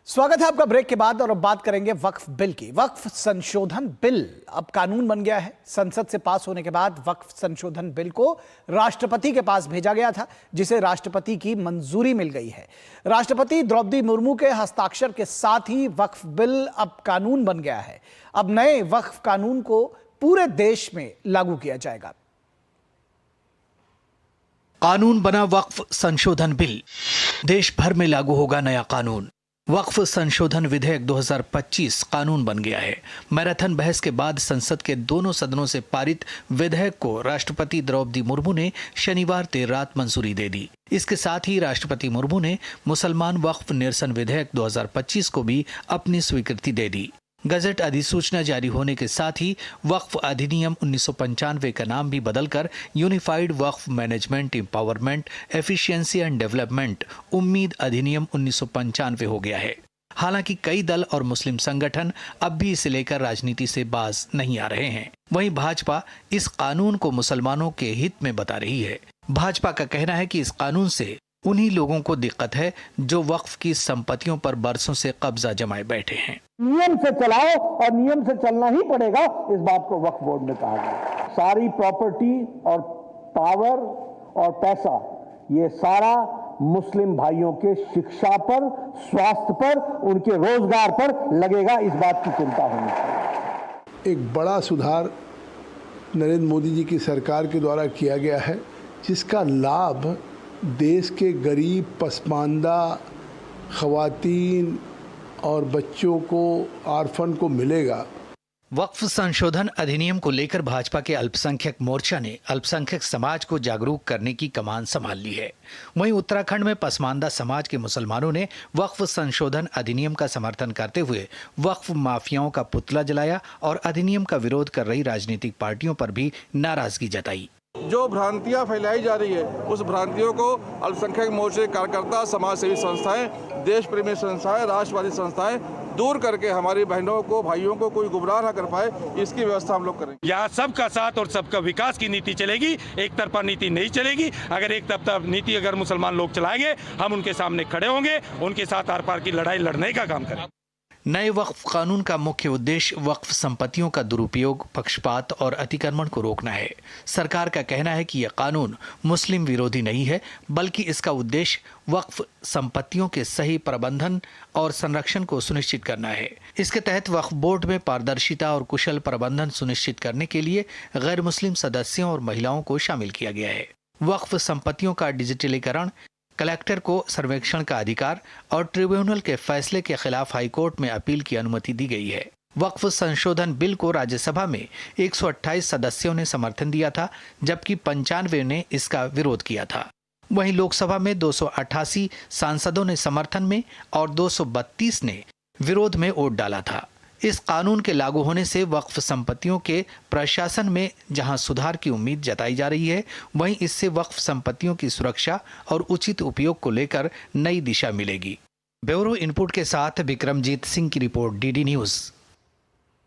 स्वागत है आपका ब्रेक के बाद और अब बात करेंगे वक्फ बिल की। वक्फ संशोधन बिल अब कानून बन गया है। संसद से पास होने के बाद वक्फ संशोधन बिल को राष्ट्रपति के पास भेजा गया था, जिसे राष्ट्रपति की मंजूरी मिल गई है। राष्ट्रपति द्रौपदी मुर्मू के हस्ताक्षर के साथ ही वक्फ बिल अब कानून बन गया है। अब नए वक्फ कानून को पूरे देश में लागू किया जाएगा। कानून बना वक्फ संशोधन बिल, देश भर में लागू होगा नया कानून। वक्फ संशोधन विधेयक 2025 कानून बन गया है। मैराथन बहस के बाद संसद के दोनों सदनों से पारित विधेयक को राष्ट्रपति द्रौपदी मुर्मू ने शनिवार देर रात मंजूरी दे दी। इसके साथ ही राष्ट्रपति मुर्मू ने मुसलमान वक्फ निरसन विधेयक 2025 को भी अपनी स्वीकृति दे दी। गजट अधिसूचना जारी होने के साथ ही वक्फ अधिनियम 1995 का नाम भी बदलकर unified Waqf management empowerment efficiency and development उम्मीद अधिनियम 1995 हो गया है। हालांकि कई दल और मुस्लिम संगठन अब भी इसे लेकर राजनीति से बाज नहीं आ रहे हैं। वहीं भाजपा इस कानून को मुसलमानों के हित में बता रही है। भाजपा का कहना है कि इस कानून से उन्हीं लोगों को दिक्कत है जो वक्फ की संपत्तियों पर बरसों से कब्जा जमाए बैठे हैं। नियम से चलाओ और नियम से चलना ही पड़ेगा, इस बात को वक्फ बोर्ड ने कहा गया। सारी प्रॉपर्टी और पावर और पैसा ये सारा मुस्लिम भाइयों के शिक्षा पर, स्वास्थ्य पर, उनके रोजगार पर लगेगा, इस बात की चिंता होनी चाहिए। एक बड़ा सुधार नरेंद्र मोदी जी की सरकार के द्वारा किया गया है, जिसका लाभ देश के गरीब, पसमानदा, खवातीन और बच्चों को, आर्फन को मिलेगा। वक्फ संशोधन अधिनियम को लेकर भाजपा के अल्पसंख्यक मोर्चा ने अल्पसंख्यक समाज को जागरूक करने की कमान संभाल ली है। वहीं उत्तराखंड में पसमानदा समाज के मुसलमानों ने वक्फ संशोधन अधिनियम का समर्थन करते हुए वक्फ माफियाओं का पुतला जलाया और अधिनियम का विरोध कर रही राजनीतिक पार्टियों पर भी नाराजगी जताई। जो भ्रांतियां फैलाई जा रही है, उस भ्रांतियों को अल्पसंख्यक मोर्चे, कार्यकर्ता, समाज सेवी संस्थाएं, देश प्रेमी संस्थाएं, राष्ट्रवादी संस्थाएं दूर करके हमारी बहनों को, भाइयों को कोई गुमराह न कर पाए, इसकी व्यवस्था हम लोग करेंगे। यहाँ सबका साथ और सबका विकास की नीति चलेगी, एक तरफा नीति नहीं चलेगी। अगर एक तरफा नीति अगर मुसलमान लोग चलाएंगे, हम उनके सामने खड़े होंगे, उनके साथ आर पार की लड़ाई लड़ने का काम करेंगे। नए वक्फ कानून का मुख्य उद्देश्य वक्फ संपत्तियों का दुरुपयोग, पक्षपात और अतिक्रमण को रोकना है। सरकार का कहना है कि यह कानून मुस्लिम विरोधी नहीं है, बल्कि इसका उद्देश्य वक्फ संपत्तियों के सही प्रबंधन और संरक्षण को सुनिश्चित करना है। इसके तहत वक्फ बोर्ड में पारदर्शिता और कुशल प्रबंधन सुनिश्चित करने के लिए गैर मुस्लिम सदस्यों और महिलाओं को शामिल किया गया है। वक्फ संपत्तियों का डिजिटलीकरण, कलेक्टर को सर्वेक्षण का अधिकार और ट्रिब्यूनल के फैसले के खिलाफ हाईकोर्ट में अपील की अनुमति दी गई है। वक्फ संशोधन बिल को राज्यसभा में 128 सदस्यों ने समर्थन दिया था, जबकि 95 ने इसका विरोध किया था। वहीं लोकसभा में 288 सांसदों ने समर्थन में और 232 ने विरोध में वोट डाला था। इस कानून के लागू होने से वक्फ संपत्तियों के प्रशासन में जहां सुधार की उम्मीद जताई जा रही है, वहीं इससे वक्फ संपत्तियों की सुरक्षा और उचित उपयोग को लेकर नई दिशा मिलेगी। ब्यूरो इनपुट के साथ विक्रमजीत सिंह की रिपोर्ट, डीडी न्यूज़।